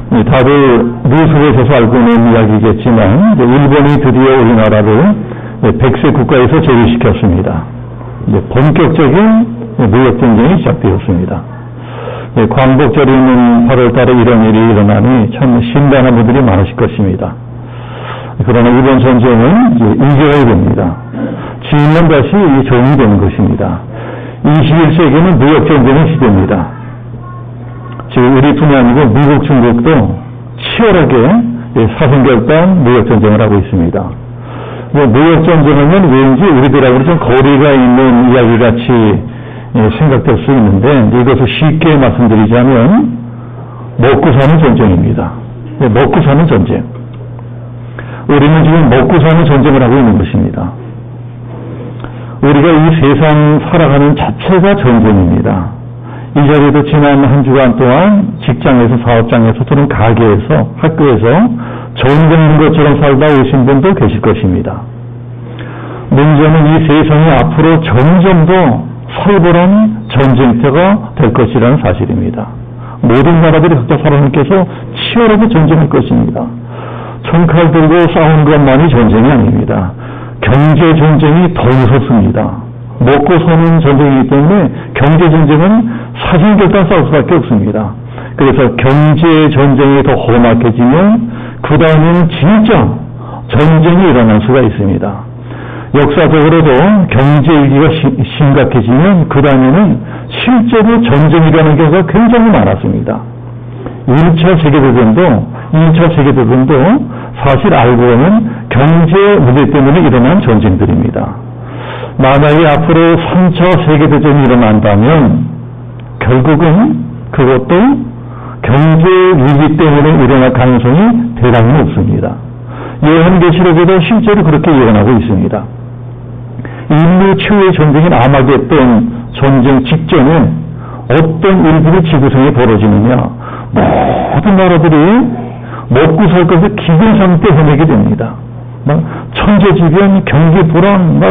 다들 뉴스에서 알고 있는 이야기겠지만 일본이 드디어 우리나라를 백세 국가에서 제외시켰습니다. 본격적인 무역전쟁이 시작되었습니다. 광복절이 있는 8월 달에 이런 일이 일어나니 참 심란한 분들이 많으실 것입니다. 그러나 이번 전쟁은 이겨야 됩니다. 지면 다시 종이 되는 것입니다. 21세기는 무역전쟁의 시대입니다. 지금 우리뿐이 아니고 미국, 중국도 치열하게 사생결단 무역전쟁을 하고 있습니다. 무역전쟁은 왠지 우리들하고는 좀 거리가 있는 이야기같이 생각될 수 있는데 이것을 쉽게 말씀드리자면 먹고 사는 전쟁입니다. 먹고 사는 전쟁. 우리는 지금 먹고 사는 전쟁을 하고 있는 것입니다. 우리가 이 세상 살아가는 자체가 전쟁입니다. 이 자리에도 지난 한 주간 동안 직장에서, 사업장에서, 또는 가게에서, 학교에서 전쟁인 것처럼 살다 오신 분도 계실 것입니다. 문제는 이 세상이 앞으로 점점 더 살벌한 전쟁터가 될 것이라는 사실입니다. 모든 나라들이 각자 살아남께서 치열하게 전쟁할 것입니다. 총칼 들고 싸우는 것만이 전쟁이 아닙니다. 경제 전쟁이 더 무섭습니다. 먹고 사는 전쟁이기 때문에 경제 전쟁은 사생결단 싸울 수밖에 없습니다. 그래서 경제 전쟁이 더 험악해지면 그 다음에는 진짜 전쟁이 일어날 수가 있습니다. 역사적으로도 경제 위기가 심각해지면 그 다음에는 실제로 전쟁이 일어나는 경우가 굉장히 많았습니다. 1차 세계대전도 2차 세계대전도 사실 알고 보면 경제 문제 때문에 일어난 전쟁들입니다. 만약에 앞으로 3차 세계대전이 일어난다면 결국은 그것도 경제 위기 때문에 일어날 가능성이 대단히 높습니다. 요한계시록에도 실제로 그렇게 예언하고 있습니다. 인류 최후의 전쟁인 아마겟돈 전쟁 직전에 어떤 일들이 지구상에 벌어지느냐, 모든 나라들이 먹고 살 것을 기근 상태 헤매게 됩니다. 천재지변, 경기 불안,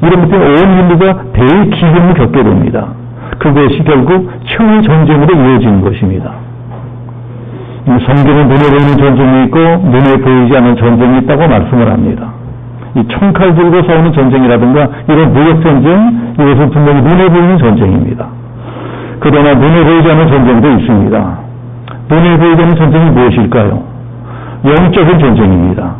이런 것 때문에 온 인류가 대기근을 겪게 됩니다. 그것이 결국 최후의 전쟁으로 이어지는 것입니다. 성경은 눈에 보이는 전쟁이 있고 눈에 보이지 않는 전쟁이 있다고 말씀을 합니다. 이 총칼 들고 싸우는 전쟁이라든가 이런 무역전쟁, 이것은 분명히 눈에 보이는 전쟁입니다. 그러나 눈에 보이지 않는 전쟁도 있습니다. 눈에 보이지 않는 전쟁이 무엇일까요? 영적인 전쟁입니다.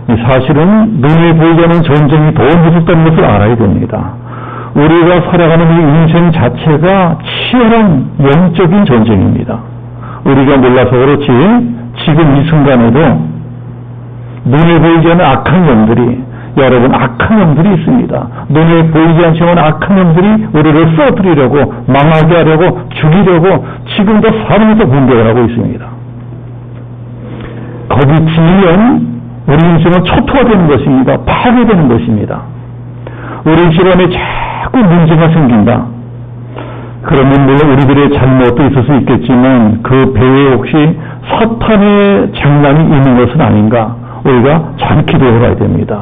사실은 눈에 보이지 않는 전쟁이 더 무섭다는 것을 알아야 됩니다. 우리가 살아가는 이 인생 자체가 치열한 영적인 전쟁입니다. 우리가 몰라서 그렇지 지금 이 순간에도 눈에 보이지 않는 악한 영들이, 여러분, 악한 영들이 있습니다. 눈에 보이지 않지만 악한 영들이 우리를 쓰러뜨리려고, 망하게 하려고, 죽이려고 지금도 사람에서 공격을 하고 있습니다. 거기 지면 우리 인생은 초토화되는 것입니다. 파괴되는 것입니다. 우리 집안에 자꾸 문제가 생긴다. 그러면 물론 우리들의 잘못도 있을 수 있겠지만 그 배에 혹시 사탄의 장난이 있는 것은 아닌가? 우리가 잘 기도해 봐야 됩니다.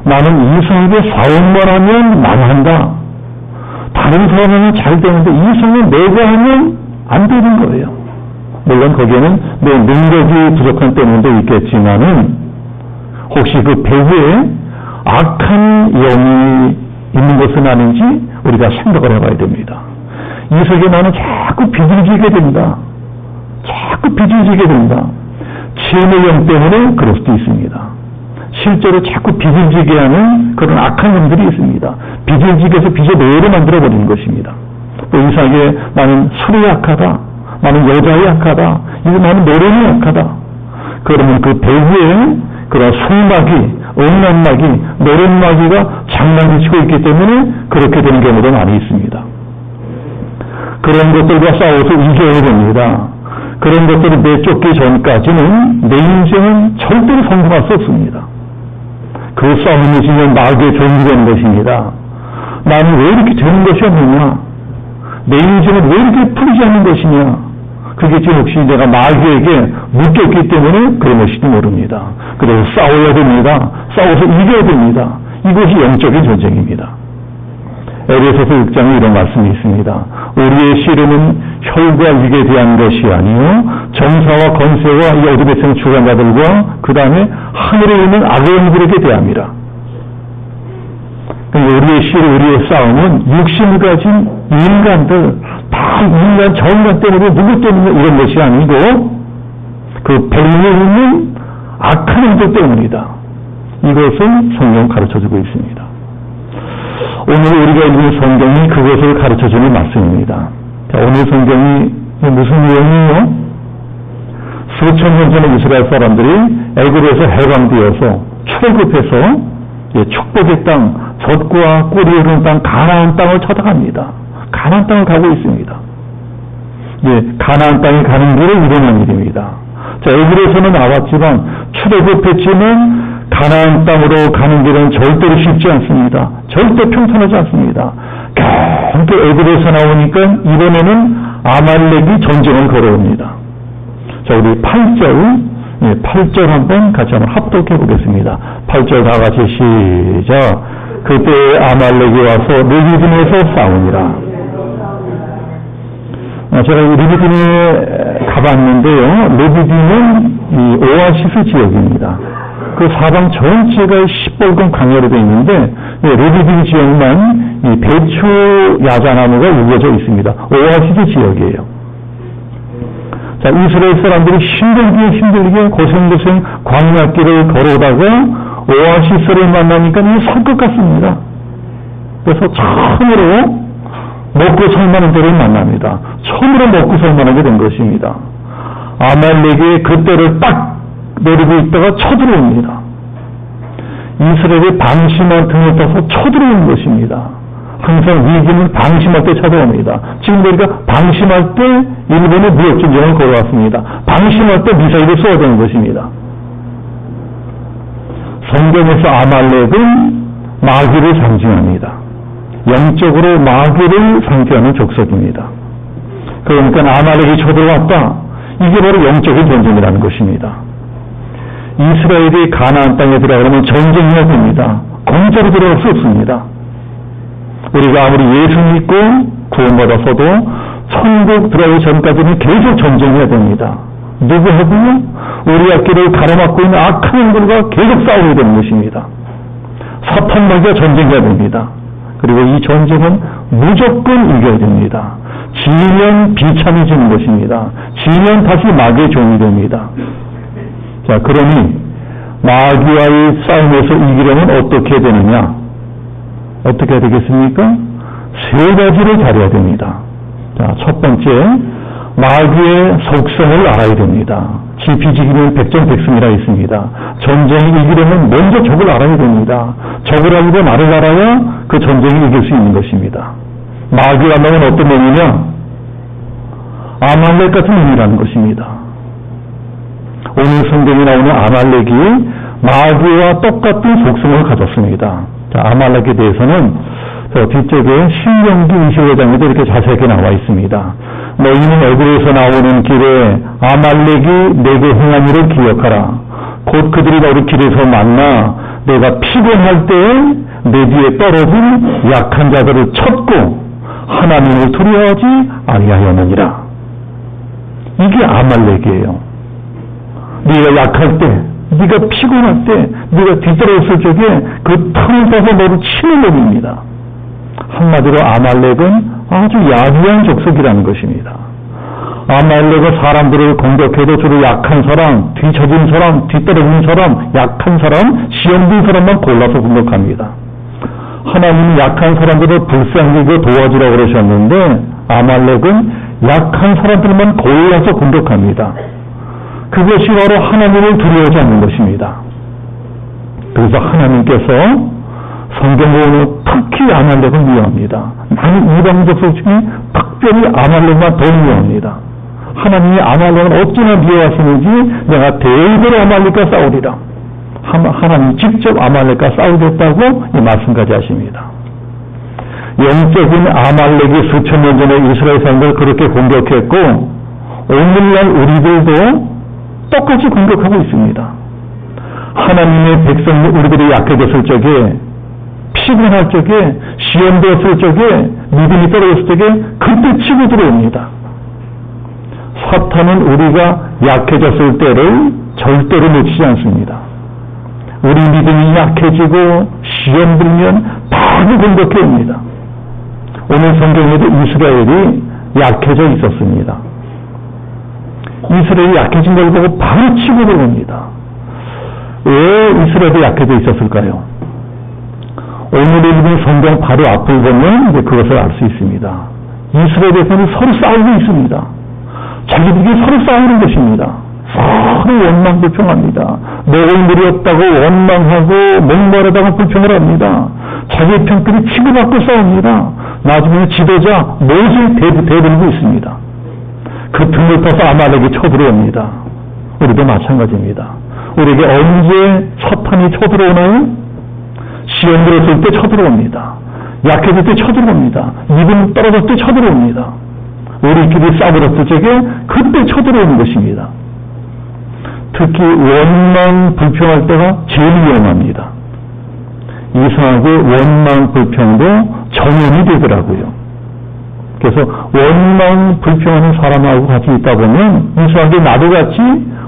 나는 이성에게 사용만 하면 망한다. 다른 사람은 잘 되는데 이성은 내가 하면 안 되는 거예요. 물론 거기에는 내 능력이 부족한 때문도 있겠지만은 혹시 그 배후에 악한 영이 있는 것은 아닌지 우리가 생각을 해봐야 됩니다. 이 속에 나는 자꾸 비질지게 된다. 자꾸 비질지게 된다. 치유의 영 때문에 그럴 수도 있습니다. 실제로 자꾸 비질지게 하는 그런 악한 영들이 있습니다. 비질지게해서 빚을 노예로 만들어버리는 것입니다. 또 이상하게 나는 술이 약하다. 나는 여자에 약하다. 이거 나는 노래에 약하다. 그러면 그 배후에 그런 술마귀, 음란마귀, 노랫마귀가 장난을 치고 있기 때문에 그렇게 되는 경우도 많이 있습니다. 그런 것들과 싸워서 이겨야 됩니다. 그런 것들을 내쫓기 전까지는 내 인생은 절대로 성공할 수 없습니다. 그 싸움이 지면 마귀의 종이 되는 것입니다. 나는 왜 이렇게 되는 것이 없느냐? 내 인생은 왜 이렇게 풀리지 않는 것이냐? 그게 지금 혹시 내가 마귀에게 묶였기 때문에 그런 것인지 모릅니다. 그래서 싸워야 됩니다. 싸워서 이겨야 됩니다. 이것이 영적인 전쟁입니다. 에베소서 6장에 이런 말씀이 있습니다. 우리의 씨름은 혈과 육에 대한 것이 아니요 정사와 권세와 이 어둠의 세상 주관자들과 그 다음에 하늘에 있는 악의 영들에게 대합니다. 우리의 실, 우리의 싸움은 육신을 가진 인간들, 다 인간, 저 인간 때문에 누구 때문에 이런 것이 아니고 그 백명에 있는 악한 영들 때문이다. 이것을 성경은 가르쳐주고 있습니다. 오늘 우리가 읽은 성경이 그것을 가르쳐주는 말씀입니다. 자, 오늘 성경이 무슨 내용이에요? 수천 년 전에 이스라엘 사람들이 애굽에서 해방되어서 출애굽해서 축복의 땅, 젖과 꿀이 흐르는 땅, 가나안 땅을 찾아갑니다. 가나안 땅을 가고 있습니다. 가나안 땅에 가는 길에 일어난 일입니다. 자, 애굽에서는 나왔지만 출애굽했지만 가나안 땅으로 가는 길은 절대로 쉽지 않습니다. 절대 평탄하지 않습니다. 결국 애굽에서 나오니까 이번에는 아말렉이 전쟁을 걸어옵니다. 자, 우리 8절 한번 같이 한번 합독해 보겠습니다. 8절 다 같이 시작. 그때 아말렉이 와서 르비딤에서 싸우니라. 제가 르비딤에 가봤는데요. 르비딤은 이 오아시스 지역입니다. 그 사방 전체가 시뻘건 강야로 되어 있는데 르비딤 지역만 이 배추 야자나무가 우거져 있습니다. 오아시스 지역이에요. 자, 이스라엘 사람들이 힘들게 고생고생 광야길을 걸어오다가 오아시스를 만나니까 살 것 같습니다. 그래서 처음으로 먹고 살만한 데를 만납니다. 처음으로 먹고 살만하게 된 것입니다. 아말렉이 그때를 딱 노리고 있다가 쳐들어옵니다. 이스라엘이 방심한 등을 따서 쳐들어오는 것입니다. 항상 위기는 방심할 때 찾아옵니다. 지금 우리가 방심할 때 일본의 무역전쟁을 걸어왔습니다. 방심할 때 미사일을 쏘아야 되는 것입니다. 성경에서 아말렉은 마귀를 상징합니다. 영적으로 마귀를 상징하는 족속입니다. 그러니까 아말렉이 쳐들어왔다. 이게 바로 영적인 전쟁이라는 것입니다. 이스라엘이 가나안 땅에 들어가면 전쟁해야 됩니다. 공짜로 들어갈 수 없습니다. 우리가 아무리 예수 믿고 구원받아서도 천국 들어가기 전까지는 계속 전쟁해야 됩니다. 누구하고요? 우리 앞길을 가로막고 있는 악한 영들과 계속 싸워야 되는 것입니다. 사탄마귀가 전쟁해야 됩니다. 그리고 이 전쟁은 무조건 이겨야 됩니다. 지면 비참해지는 것입니다. 지면 다시 마귀의 종이 됩니다. 자, 그러니 마귀와의 싸움에서 이기려면 어떻게 되느냐? 어떻게 해야 되겠습니까? 세 가지를 잘해야 됩니다. 자, 첫 번째, 마귀의 속성을 알아야 됩니다. 지피지기는 백전백승이라 있습니다. 전쟁을 이기려면 먼저 적을 알아야 됩니다. 적을 알고 나를 알아야 그 전쟁을 이길 수 있는 것입니다. 마귀가 놈은 어떤 놈이냐? 아말렉 같은 놈이라는 것입니다. 오늘 성경에 나오는 아말렉이 마귀와 똑같은 속성을 가졌습니다. 자, 아말렉에 대해서는 뒤쪽에 신명기 25장에도 이렇게 자세하게 나와 있습니다. 너희는 애굽에서 나오는 길에 아말렉이 내게 행한 일을 기억하라. 곧 그들이 너를 길에서 만나 내가 피곤할 때에 내 뒤에 떨어진 약한 자들을 쳤고 하나님을 두려워하지 아니하였느니라. 이게 아말렉이에요. 네가 약할 때, 네가 피곤할 때, 네가 뒤떨어졌을 적에 그 틈을 타서 너를 치는 놈입니다. 한마디로 아말렉은 아주 야비한 족속이라는 것입니다. 아말렉은 사람들을 공격해도 주로 약한 사람, 뒤처진 사람, 뒤떨어진 사람, 약한 사람, 시험된 사람만 골라서 공격합니다. 하나님은 약한 사람들을 불쌍히 도와주라고 그러셨는데 아말렉은 약한 사람들만 골라서 공격합니다. 그것이 바로 하나님을 두려워하지 않는 것입니다. 그래서 하나님께서 성경으로 특히 아말렉을 미워합니다. 나는 이방 족속 중에 특별히 아말렉만 더 미워합니다. 하나님이 아말렉을 어찌나 미워하시는지 내가 대대로 아말렉과 싸우리라. 하나님 직접 아말렉과 싸우겠다고 이 말씀까지 하십니다. 영적인 아말렉이 수천 년 전에 이스라엘 사람들을 그렇게 공격했고 오늘날 우리들도 똑같이 공격하고 있습니다. 하나님의 백성 우리들이 약해졌을 적에 피곤할 적에 시험되었을 적에 믿음이 떨어졌을 적에 그때 치고 들어옵니다. 사탄은 우리가 약해졌을 때를 절대로 놓치지 않습니다. 우리 믿음이 약해지고 시험 들면 바로 공격해 옵니다. 오늘 성경에도 이스라엘이 약해져 있었습니다. 이스라엘이 약해진 걸 보고 바로 치고 들어옵니다. 왜 이스라엘이 약해져 있었을까요? 오늘 읽은 성경 바로 앞을 보면 이제 그것을 알 수 있습니다. 이스라엘에서는 서로 싸우고 있습니다. 자기들이 서로 싸우는 것입니다. 서로 원망 불평합니다. 먹을 물이 없다고 원망하고 목마르다고 불평을 합니다. 자기 편끼리 치고받고 싸웁니다. 나중에 지도자 모세를 대들고 있습니다. 그 틈을 타서 아말렉이 쳐들어옵니다. 우리도 마찬가지입니다. 우리에게 언제 사탄이 쳐들어오나요? 시험 들었을 때 쳐들어옵니다. 약해질 때 쳐들어옵니다. 입은 떨어졌을 때 쳐들어옵니다. 우리끼리 싸우렸을 적에 그때 쳐들어오는 것입니다. 특히 원망 불평할 때가 제일 위험합니다. 이상하게 원망 불평도 전염이 되더라고요. 그래서 원망 불평하는 사람하고 같이 있다 보면 이상하게 나도 같이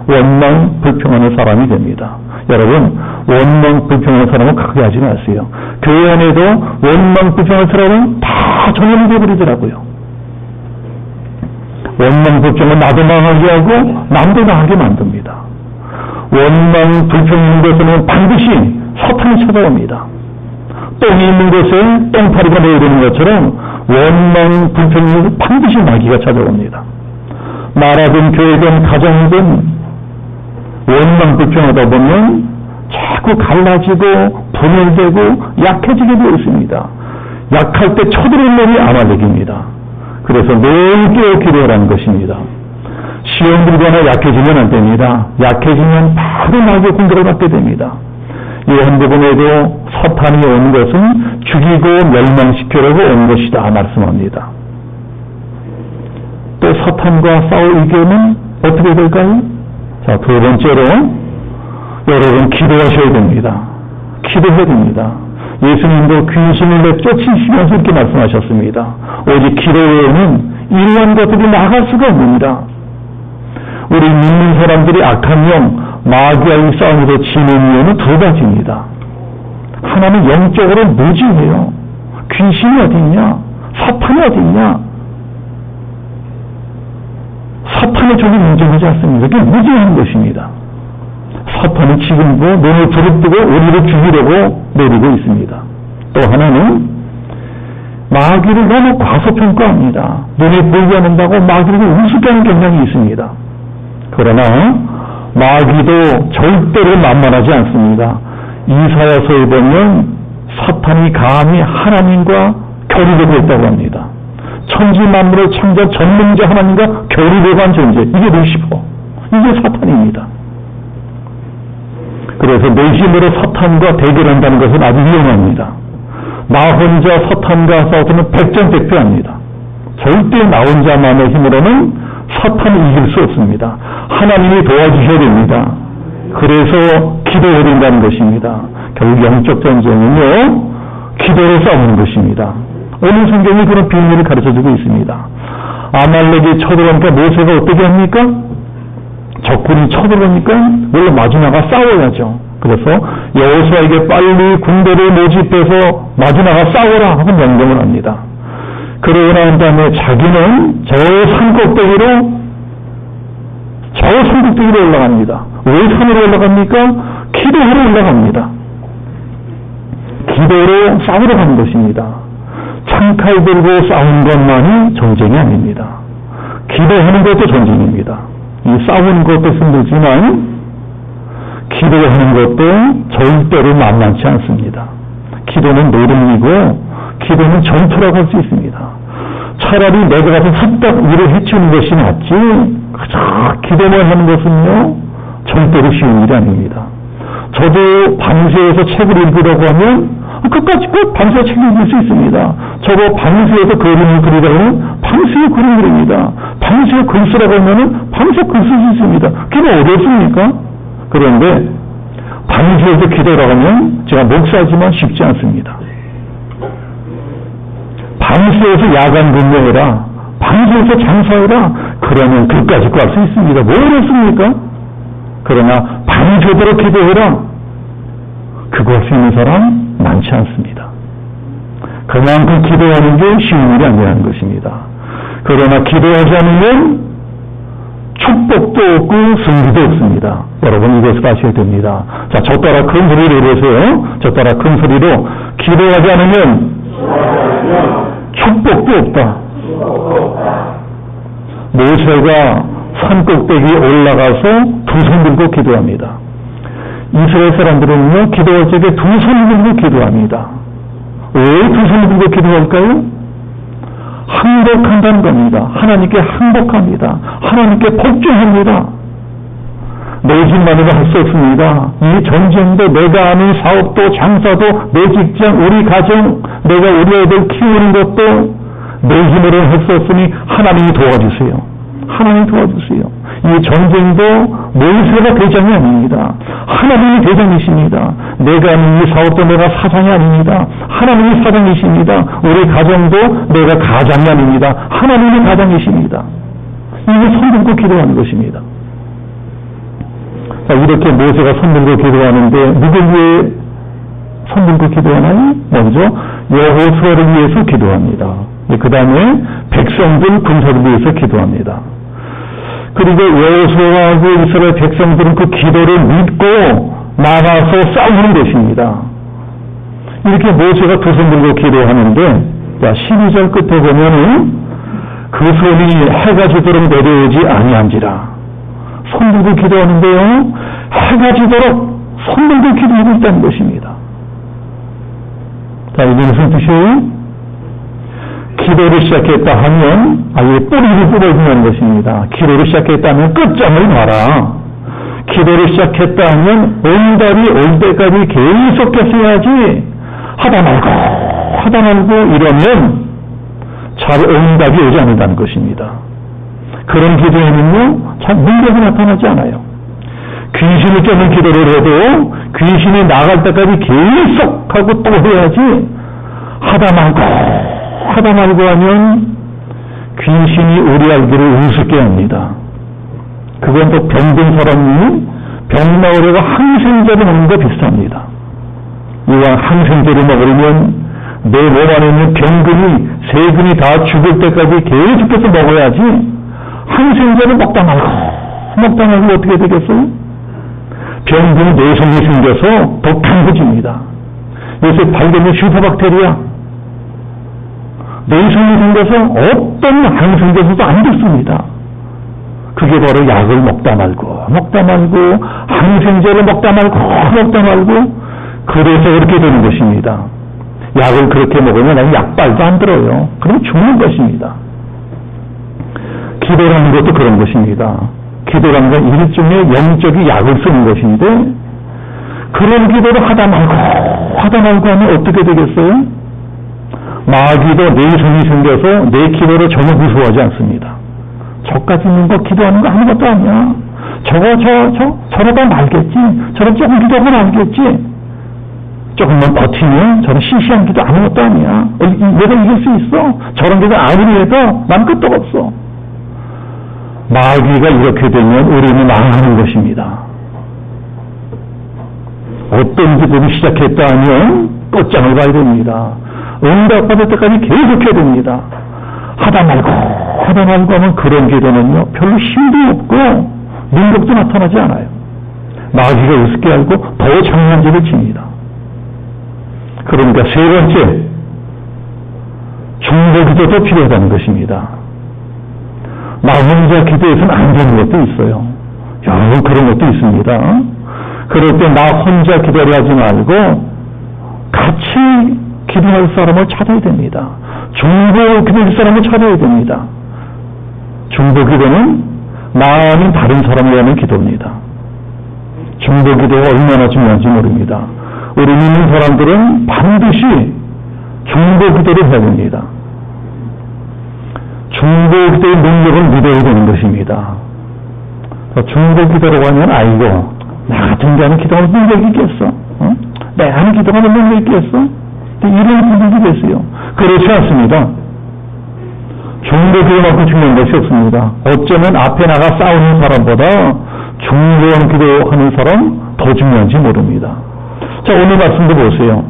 원망 불평하는 사람이 됩니다. 여러분, 원망 불평하는 사람은 가까이 하지 마세요. 교회 안에도 원망 불평하는 사람은 다 전염이 되어버리더라고요. 원망 불평은 나도 망하게 하고 남도 망하게 만듭니다. 원망 불평인 것은 반드시 사탄이 찾아옵니다. 똥이 있는 곳에 똥파리가 내리는 것처럼 원망 불평인 반드시 마귀가 찾아옵니다. 나라든 교회든 가정이든 원망 불평하다 보면 자꾸 갈라지고 분열되고 약해지게 되어 있습니다. 약할 때 쳐들어온 놈이 아말렉입니다. 그래서 매일 깨어 기도하라는 것입니다. 시험 들거나 약해지면 안 됩니다. 약해지면 바로 마귀의 공격을 받게 됩니다. 요한복음에도 사탄이 온 것은 죽이고 멸망시키려고 온 것이다 말씀합니다. 또 사탄과 싸울 의견은 어떻게 될까요? 자, 두 번째로 여러분 기도하셔야 됩니다. 기도해야 됩니다. 예수님도 귀신을 내쫓으시면서 이렇게 말씀하셨습니다. 오직 기도 외에는 이러한 것들이 나갈 수가 없습니다. 우리 믿는 사람들이 악한 영, 마귀와의 싸움에서 지는 이유는 두 가지입니다. 하나는 영적으로 무지해요. 귀신이 어디 있냐? 사탄이 어디 있냐? 사탄의 적이 인정하지 않습니다. 그게 무지한 것입니다. 사탄은 지금도 눈을 부릅뜨고 우리를 죽이려고 노리고 있습니다. 또 하나는 마귀를 너무 과소평가합니다. 눈에 보이지 않는다고 마귀를 우습게 하는 경향이 있습니다. 그러나 마귀도 절대로 만만하지 않습니다. 이사야서에 보면 사탄이 감히 하나님과 교류되고 있다고 합니다. 천지 만물을 창조한 전능자 하나님과 교류되고 한 존재, 이게 루시퍼, 이게 사탄입니다. 그래서 내 힘으로 사탄과 대결한다는 것은 아주 위험합니다. 나 혼자 사탄과 싸우면 백전백패합니다. 절대 나 혼자만의 힘으로는 사탄을 이길 수 없습니다. 하나님이 도와주셔야 됩니다. 그래서 기도해야 된다는 것입니다. 결국 영적 전쟁은요, 기도로 싸우는 것입니다. 오늘 성경이 그런 비밀을 가르쳐주고 있습니다. 아말렉이 쳐들어오니까 모세가 어떻게 합니까? 적군이 쳐들어오니까 원래 마지막에 싸워야죠. 그래서 여호수아에게 빨리 군대를 모집해서 마지막에 싸워라 하고 명령을 합니다. 그러고 난 다음에 자기는 저 산꼭대기로 올라갑니다. 왜 산으로 올라갑니까? 기도하러 올라갑니다. 기도로 싸우러 가는 것입니다. 창칼 들고 싸우는 것만이 전쟁이 아닙니다. 기도하는 것도 전쟁입니다. 이 싸우는 것도 힘들지만 기도하는 것도 절대로 만만치 않습니다. 기도는 노름이고 기도는 전투라고 할 수 있습니다. 차라리 내가 가서 sad딱 일을 해치우는 것이 낫지 그저 기도만 하는 것은요 절대로 쉬운 일이 아닙니다. 저도 밤새서 책을 읽으려고 하면 끝까지 꼭 밤새 책을 읽을 수 있습니다. 저도 밤새서 그림을 그리려고 하면 밤새 그림 그립니다. 밤새 글 쓰라고 하면 밤새 글 쓸 수 있습니다. 그게 어렵습니까? 그런데 밤새서 기도라고 하면 제가 목사지만 쉽지 않습니다. 밤새서 야간 근무해라. 밤새서 장사해라. 그러면 그까지 구할 수 있습니다. 뭐 어렵습니까? 그러나 밤새도록 기도해라. 그거 할 수 있는 사람 많지 않습니다. 그만큼 기도하는 게 쉬운 일이 아니라는 것입니다. 그러나 기도하지 않으면 축복도 없고 승리도 없습니다. 여러분 이것을 아셔야 됩니다. 자, 저따라 큰 소리로 해보세요. 저따라 큰 소리로 기도하지 않으면 축복도 없다. 모세가 산 꼭대기에 올라가서 두 손 들고 기도합니다. 이스라엘 사람들은요, 기도할 적에 두 손 들고 기도합니다. 왜 두 손 들고 기도할까요? 항복한다는 겁니다. 하나님께 항복합니다. 하나님께 복종합니다. 내 집만으로 할 수 없습니다. 이 전쟁도, 내가 하는 사업도, 장사도, 내 직장, 우리 가정, 내가 우리 애들 키우는 것도 내 힘으로 할 수 없으니 하나님이 도와주세요. 하나님 도와주세요. 이 전쟁도 모세가 대장이 아닙니다. 하나님이 대장이십니다. 내가 하는 이 사업도 내가 사장이 아닙니다. 하나님이 사장이십니다. 우리 가정도 내가 가장이 아닙니다. 하나님이 가장이십니다. 이게 손 들고 기도하는 것입니다. 자, 이렇게 모세가 손 들고 기도하는데 누굴 위해 손 들고 기도하나요? 먼저 여호수아를 위해서 기도합니다. 그 다음에 백성들 군사를 위해서 기도합니다. 그리고 여호수아하고 이스라엘 백성들은 그 기도를 믿고 나가서 싸우는 것입니다. 이렇게 모세가 두 손 들고 기도하는데, 자, 12절 끝에 보면은 그 손이 해가 지도록 내려오지 아니한지라. 손 들고 기도하는데요, 해가 지도록 손 들고 기도하고 있다는 것입니다. 자, 이게 무슨 뜻이에요? 기도를 시작했다 하면 아예 뿌리를 뽑아주는 것입니다. 기도를 시작했다면 끝장을 봐라. 기도를 시작했다 하면 응답이 올 때까지 계속해서 해야지 하다 말고 이러면 잘 응답이 오지 않는다는 것입니다. 그런 기도에는요, 잘 능력이 나타나지 않아요. 귀신을 쫓는 기도를 해도 귀신이 나갈 때까지 계속하고 또 해야지 하다 말고 하면 귀신이 우리 알기를 우습게 합니다. 그건 또 병든 사람이 병 나으려고 항생제를 먹는 거 비슷합니다. 이왕 항생제를 먹으려면 내 몸 안에 있는 병근이 세균이 다 죽을 때까지 계속해서 먹어야지 항생제를 먹다 말고 어떻게 되겠어요? 병균이 내성이 생겨서 더 강해집니다. 요새 발견된 슈퍼박테리아 내성이 생겨서 어떤 항생제도 안 좋습니다. 그게 바로 약을 먹다 말고 항생제를 먹다 말고 그래서 그렇게 되는 것입니다. 약을 그렇게 먹으면 약발도 안 들어요. 그럼 죽는 것입니다. 기도라는 것도 그런 것입니다. 기도라는 건 일종의 영적인 약을 쓰는 것인데 그런 기도를 하다 말고 하면 어떻게 되겠어요? 마귀도 내성이 생겨서 내 기도를 전혀 무서워하지 않습니다. 저까지 있는 거 기도하는 거 아무것도 아니야. 저러다 말겠지. 저런 조금 기도하면 알겠지. 조금만 버티면 저런 시시한 기도 아무것도 아니야. 내가 이길 수 있어. 저런 기도 아무리 해도 난 끄떡 없어. 마귀가 이렇게 되면 우리는 망하는 것입니다. 어떤 기도를 시작했다 하면 끝장을 봐야 됩니다. 응답받을 때까지 계속해야 됩니다. 하다 말고 하면 그런 기도는요, 별로 힘도 없고 능력도 나타나지 않아요. 마귀가 우습게 알고 더 장난질을 칩니다. 그러니까 세 번째, 중보기도도 필요하다는 것입니다. 나 혼자 기도해서는 안 되는 것도 있어요. 여러분 그런 것도 있습니다. 그럴 때 나 혼자 기도를 하지 말고 같이 기도할 사람을 찾아야 됩니다. 중보 기도할 사람을 찾아야 됩니다. 중보 기도는 나 아닌 다른 사람을 위한 기도입니다. 중보 기도가 얼마나 중요한지 모릅니다. 우리 믿는 사람들은 반드시 중보 기도를 해야 됩니다. 중보 기도의 능력을 믿어야 되는 것입니다. 중보 기도라고 하면 아이고 나 같은 게 하는 기도가 능력이 있겠어? 내가 하는 기도가 능력이 있겠어? 이런 분들이 됐어요. 그렇지 않습니다. 중보 중보기도만큼 중요한 것이 없습니다. 어쩌면 앞에 나가 싸우는 사람보다 중보한 기도하는 사람 더 중요한지 모릅니다. 자, 오늘 말씀도 보세요.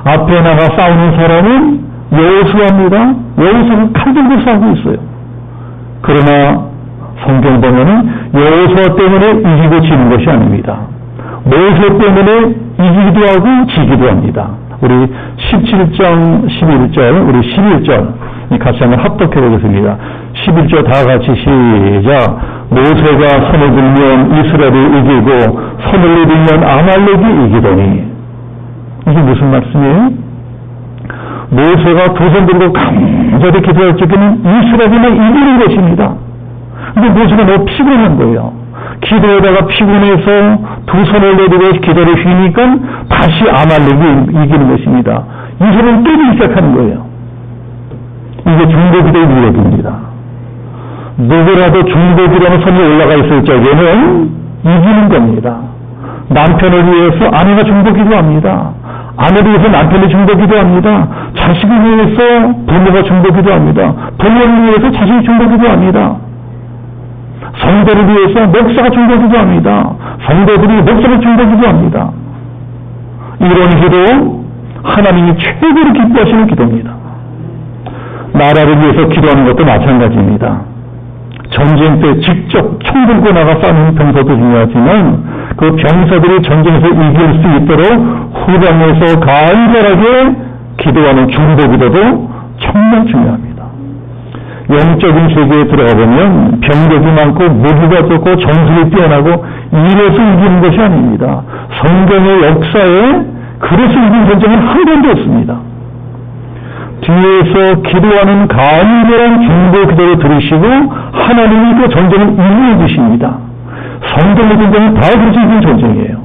앞에 나가 싸우는 사람은 여호수아입니다. 여호수아는 칼 들고 싸우고 있어요. 그러나 성경 보면은 여호수아 때문에 이기고 지는 것이 아닙니다. 모세 때문에 이기기도 하고 지기도 합니다. 우리 17장 11절, 우리 11절 같이 한번 합독해 보겠습니다. 11절 다 같이 시작. 모세가 손을 들면 이스라엘이 이기고 손을 내리면 아말렉이 이기더니. 이게 무슨 말씀이에요? 모세가 두 손 들고 간절히 기도할 적에는 이스라엘이 이기는 것입니다. 근데 모세가 너무 피곤한 거예요. 기도에다가 피곤해서 두 손을 내리고 기도를 쉬니까 다시 아말렉이 이기는 것입니다. 이 손을 때리기 시작하는 거예요. 이게 중보기도의 위력입니다. 누구라도 중보기도하는 손이 올라가 있을 적에는 이기는 겁니다. 남편을 위해서 아내가 중보기도합니다. 아내를 위해서 남편이 중보기도합니다. 자식을 위해서 부모가 중보기도합니다. 부모를 위해서 자식이 중보기도합니다. 성도를 위해서 목사가 중보기도합니다. 성도들이 목사를 중보기도합니다. 이런 기도 하나님이 최고로 기뻐하시는 기도입니다. 나라를 위해서 기도하는 것도 마찬가지입니다. 전쟁 때 직접 총 들고 나가 싸우는 병사도 중요하지만 그 병사들이 전쟁에서 이길 수 있도록 후방에서 간절하게 기도하는 중보기도도 정말 중요합니다. 영적인 세계에 들어가 보면 병력이 많고 무기가 좋고 정술이 뛰어나고 이래서 이기는 것이 아닙니다. 성경의 역사에 그래서 이긴 전쟁은 한 번도 없습니다. 뒤에서 기도하는 간절한 중보 기도를 들으시고 하나님이 그 전쟁을 이루어 주십니다. 성경의 전쟁은 다 그렇게 이긴 전쟁이에요.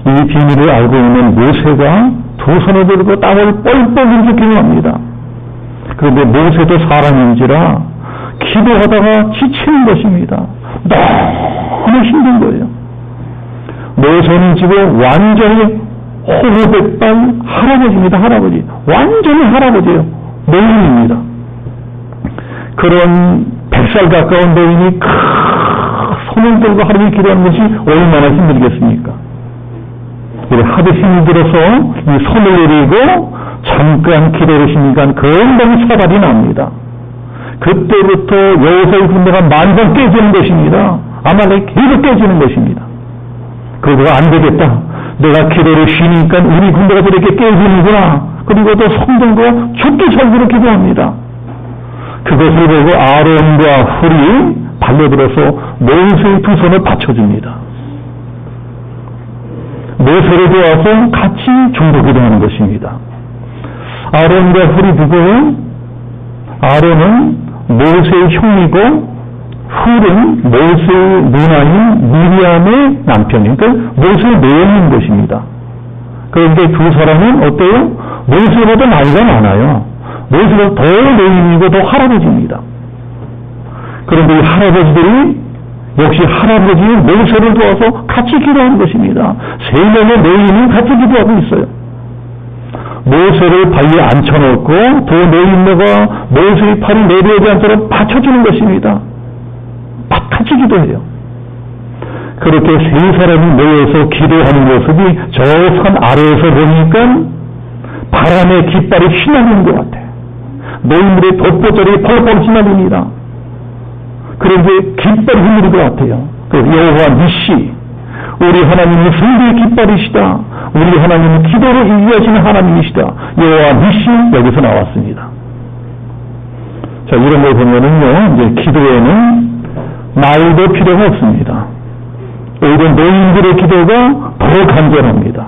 이 비밀을 알고 있는 모세가 두 손을 들고 땅을 뻘뻘 흘리며 기도합니다. 그런데 모세도 사람인지라 기도하다가 지치는 것입니다. 너무 힘든 거예요. 모세는 지금 완전히 호흡백발 할아버지입니다. 할아버지. 완전히 할아버지예요. 노인입니다. 그런 100살 가까운 노인이 손을 들고 하루에 기도하는 것이 얼마나 힘들겠습니까? 하도 힘이 들어서 이 손을 내리고 잠깐 기도를 쉬니까 금방 사발이 납니다. 그때부터 여호수아의 군대가 만번 깨지는 것입니다. 아말렉 계속 깨지는 것입니다. 그러고 안 되겠다. 내가 기도를 쉬니까 우리 군대가 저렇게 깨지는구나. 그리고 또 손 들고 죽기 전으로 기도합니다. 그것을 보고 아론과 훌이 달려들어서 모세의 두 손을 받쳐줍니다. 모세를 도와서 같이 중보기도하는 것입니다. 아론과 훌이 누구예요? 아론은 모세의 형이고 훌은 모세의 누나인 미리암의 남편이니까 모세의 매형인 것입니다. 그런데 두 사람은 어때요? 모세보다 나이가 많아요. 모세보다 더 노인이고 더 할아버지입니다. 그런데 이 할아버지들이 역시 할아버지의 모세를 도와서 같이 기도하는 것입니다. 세 명의 노인이 같이 기도하고 있어요. 모세를 발리에 앉혀놓고 두 노인네가 모세의 팔이 내려오지 않도록 받쳐주는 것입니다. 같이 기도해요. 그렇게 세 사람이 모여서 기도하는 모습이 저 산 아래에서 보니까 바람의 깃발이 휘날리는 것 같아요. 노인들의 돛보절이 펄펄 휘날립니다. 그런데 깃발이 휘날리는 것 같아요. 여호와 니시, 우리 하나님은 승리의 깃발이시다. 우리 하나님은 기도로 인도하시는 하나님이시다. 여호와 니시 여기서 나왔습니다. 자, 이런 걸 보면은요, 이제 기도에는 나이도 필요가 없습니다. 오히려 노인들의 기도가 더 간절합니다.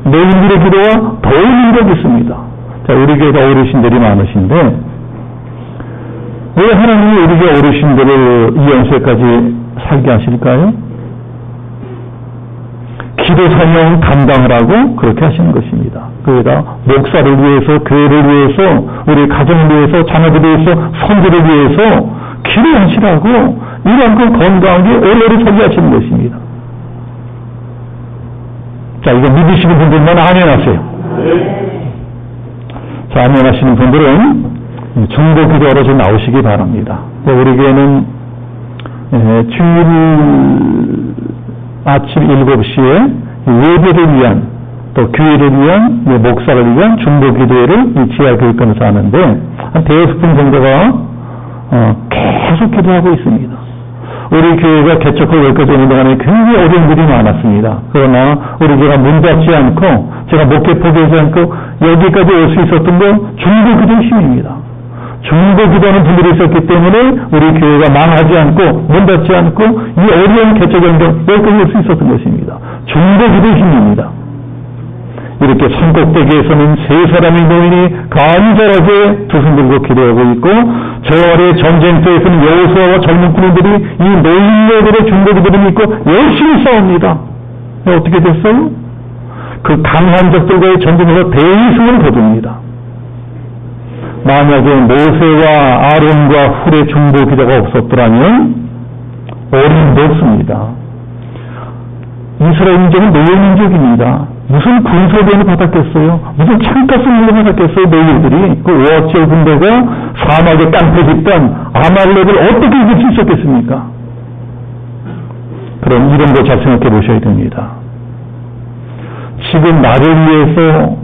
노인들의 기도가 더 능력 있습니다. 자, 우리 교회가 어르신들이 많으신데 왜 하나님이 우리 교회 어르신들을 이 연세까지 살게 하실까요? 기도 사명 감당하라고 그렇게 하시는 것입니다. 그러다 목사를 위해서, 교회를 위해서, 우리 가정을 위해서, 자녀들을 위해서, 선조를 위해서 기도하시라고 이만큼 건강하게 오래오래 살게 하시는 것입니다. 자, 이거 믿으시는 분들만 아멘하세요. 자, 아멘하시는 분들은 중보 기도하러 좀 나오시기 바랍니다. 우리 교회는 주일 아침 7시에 예배를 위한 또 교회를 위한 목사를 위한 중보 기도회를 이 지하교육관에서 하는데 한 대여섯 분 정도가 계속 기도하고 있습니다. 우리 교회가 개척하고 여기까지 오는 동안에 굉장히 어려운 일이 많았습니다. 그러나 우리 교회가 문 닫지 않고 제가 목회 포기하지 않고 여기까지 올 수 있었던 건 중보 기도의 힘입니다. 중보 기도하는 분들이 있었기 때문에 우리 교회가 망하지 않고 문 닫지 않고 이 어려운 개척 연경 여기까지 올 수 있었던 것입니다. 중보 기도의 힘입니다. 이렇게 산꼭대기에서는 세 사람의 노인이 간절하게 두 손 들고 기도하고 있고 저 아래 전쟁터에서는 여호수아와 젊은 군인들이 이 노인네들의 중보 기도를 믿고 열심히 싸웁니다. 어떻게 됐어요? 그 강한 적들과의 전쟁에서 대승을 거둡니다. 만약에 모세와 아론과 훌의 중보 기도가 없었더라면 어림도 없습니다. 이스라엘 민족은 노예 민족입니다. 무슨 군사대를 받았겠어요? 무슨 창가성을 받았겠어요? 노예들이 그 5억제 군대가 사막에 깡패 짓던 아말렉을 어떻게 이길 수 있었겠습니까? 그럼 이런 거 잘 생각해 보셔야 됩니다. 지금 나를 위해서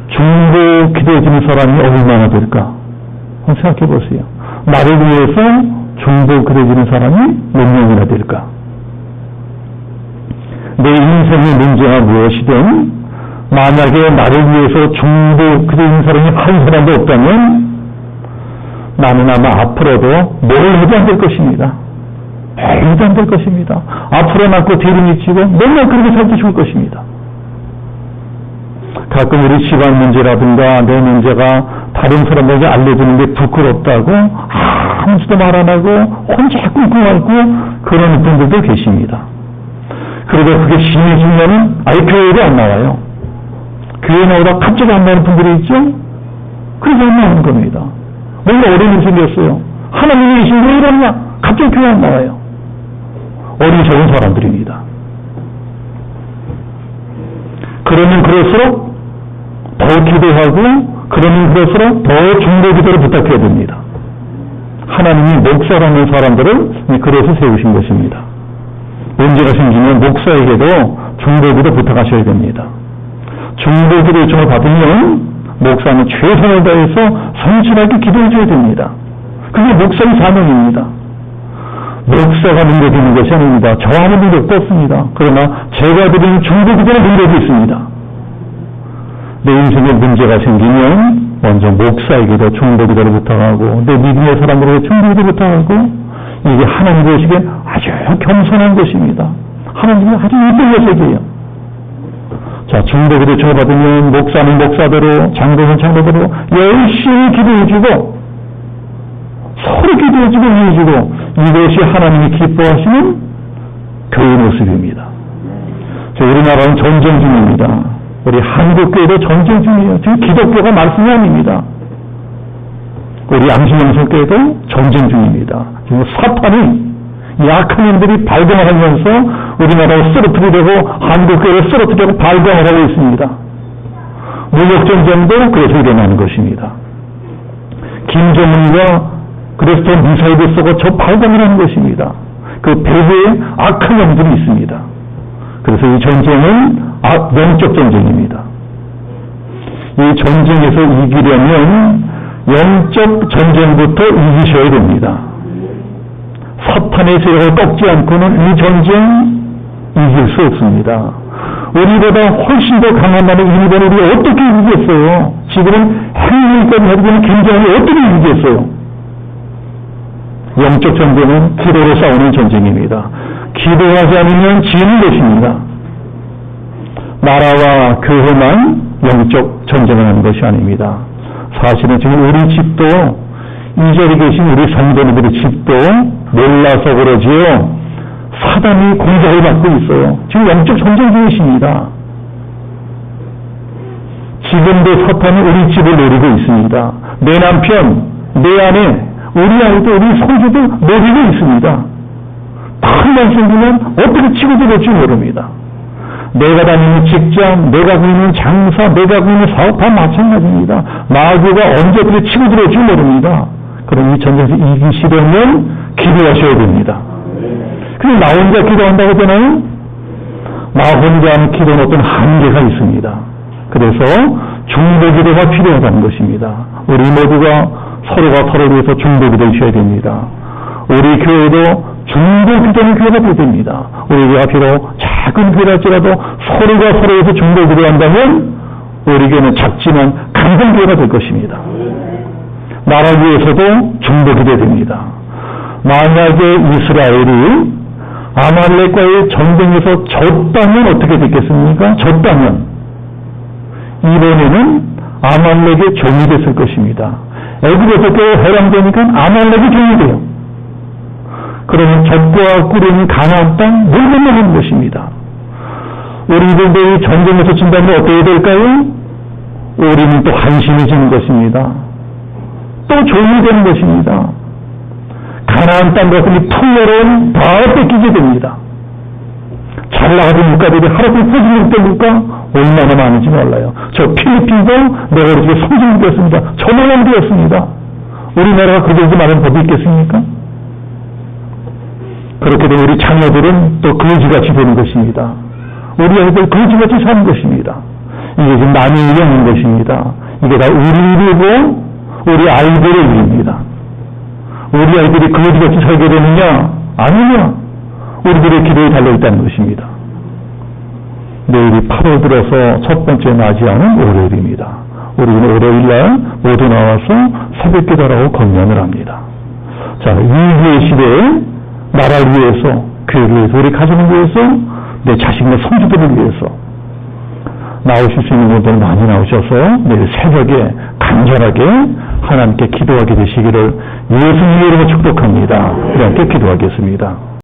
중보 기도해주는 사람이 얼마나 될까? 한번 생각해 보세요. 나를 위해서 중보 기도해주는 사람이 몇 명이나 될까? 내 인생의 문제가 무엇이든 만약에 나를 위해서 중보 기도해주는 사람이 한 사람도 없다면 나는 아마 앞으로도 뭘 해도 안 될 것입니다. 해도 안 될 것입니다. 앞으로 낳고 뒤로 미치고 맨날 그렇게 살기 좋을 것입니다. 가끔 우리 집안 문제라든가 내 문제가 다른 사람에게 알려주는 게 부끄럽다고 아무것도 말 안 하고 혼자 끙끙 앓고 그런 분들도 계십니다. 그러다 그게 심해지면은 아예 교회도 안 나와요. 교회 나오다 갑자기 안 나오는 분들이 있죠? 그래서 안 나오는 겁니다. 뭔가 어려움이 생겼어요. 하나님이 계신 왜 이러냐? 갑자기 교회 안 나와요. 어리석은 사람들입니다. 그러면 그럴수록 더 기도하고 그러면 그럴수록 더 중보 기도를 부탁해야 됩니다. 하나님이 목사라는 사람들을 그래서 세우신 것입니다. 문제가 생기면 목사에게도 중보기도 부탁하셔야 됩니다. 중보기도 요청을 받으면 목사는 최선을 다해서 성실하게 기도해줘야 됩니다. 그게 목사의 사명입니다. 목사가 능력있는 것이 아닙니다. 저 아무 능력도 없습니다. 그러나 제가 드리는 중보기도는 능력이 있습니다. 내 인생에 문제가 생기면 먼저 목사에게도 중보기도를 부탁하고 내 믿음의 사람으로 중보기도 부탁하고 이게 하나님 보시기엔 아주 겸손한 것입니다. 하나님은 아주 이쁜 녀석이에요. 자, 중보기도 줘받으면 목사는 목사대로 장로는 장로대로 열심히 기도해주고 서로 기도해주고 이해해주고 이것이 하나님이 기뻐하시는 교회 모습입니다. 우리나라는 전쟁 중입니다. 우리 한국교회도 전쟁 중이에요. 지금 기독교가 말씀이 아닙니다. 우리 양심영성교회도 전쟁 중입니다. 지금 사탄이 약한 놈들이 발광을 하면서 우리나라를 쓰러뜨리려고 한국교회를 쓰러뜨리려고 발광을 하고 있습니다. 무력전쟁도 그래서 일어나는 것입니다. 김정은과 그래서 저 미사일을 쏘고 저 발광을 하는 것입니다. 그 배후에 악한 놈들이 있습니다. 그래서 이 전쟁은 영적 전쟁입니다. 이 전쟁에서 이기려면 영적 전쟁부터 이기셔야 됩니다. 사탄의 세력을 꺾지 않고는 이 전쟁 이길 수 없습니다. 우리보다 훨씬 더 강한 나라의 일본을 우리가 어떻게 이기겠어요? 지금은 핵무기까지 가지고는 굉장히 어떻게 이기겠어요? 영적 전쟁은 기도로 싸우는 전쟁입니다. 기도하지 않으면 지는 것입니다. 나라와 교회만 영적 전쟁을 하는 것이 아닙니다. 사실은 지금 우리 집도 이 자리에 계신 우리 성도님들의 집도 몰라서 그러지요. 사단이 공격을 받고 있어요. 지금 영적 전쟁 중이십니다. 지금도 사탄이 우리 집을 노리고 있습니다. 내 남편, 내 아내, 우리 아이도 우리 손주도 노리고 있습니다. 큰일 생기면 어떻게 치고 들어올지 모릅니다. 내가 다니는 직장, 내가 하고 있는 장사, 내가 하고 있는 사업 다 마찬가지입니다. 마귀가 언제 어떻게 치고 들어올지 모릅니다. 그럼 이 전쟁에서 이기시려면 기도하셔야 됩니다. 그래서 나 혼자 기도한다고 하잖아요. 나 혼자 하는 기도는 어떤 한계가 있습니다. 그래서 중보 기도가 필요하다는 것입니다. 우리 모두가 서로가 서로를 위해서 중보 기도를 해야 됩니다. 우리 교회도 중보 기도는 교회가 되어야 됩니다. 우리 교회가 비록 작은 교회랄지라도 서로가 서로에 대해서 중보 기도한다면 우리 교회는 작지만 강한 교회가 될 것입니다. 나라를 위해서도 중보 기도해야 됩니다. 만약에 이스라엘이 아말렉과의 전쟁에서 졌다면 어떻게 됐겠습니까? 졌다면 이번에는 아말렉의 종이 됐을 것입니다. 애굽에서 해방되니까 아말렉의 종이 돼요. 그러면 적과 꿀은 가나안 땅 물 건너는 것입니다. 우리들도 이 전쟁에서 진다면 어떻게 될까요? 우리는 또 한심해지는 것입니다. 또 종이 되는 것입니다. 가나안 땅 같은 풍요로움 다 뺏기게 됩니다. 잘 나가던 물가들이 하루빨리 퍼지는 때 물가 얼마나 많은지 몰라요. 저 필리핀도 내가 이렇게 성장이 되었습니다. 전원이 되었습니다. 우리나라가 그 정도 많은 법이 있겠습니까? 그렇게 되면 우리 자녀들은 또 거지같이 되는 것입니다. 우리 아이들 거지같이 사는 것입니다. 이게 지금 남의 일이 아닌 것입니다. 이게 다 우리 일이고 우리 아이들의 일입니다. 우리 아이들이 거지같이 살게 되느냐 아니냐 우리들의 기도에 달려있다는 것입니다. 내일이 8월 들어서 첫 번째 맞이하는 월요일입니다. 우리는 월요일날 모두 나와서 새벽 기도라고 건면을 합니다. 자, 위기의 시대에 나라를 위해서, 교회를 위해서, 우리 가정을 위해서, 내 자식과 손주들을 위해서 나오실 수 있는 분들 많이 나오셔서 내일 새벽에 간절하게 하나님께 기도하게 되시기를 예수님의 이름으로 축복합니다. 우리 함께 기도하겠습니다.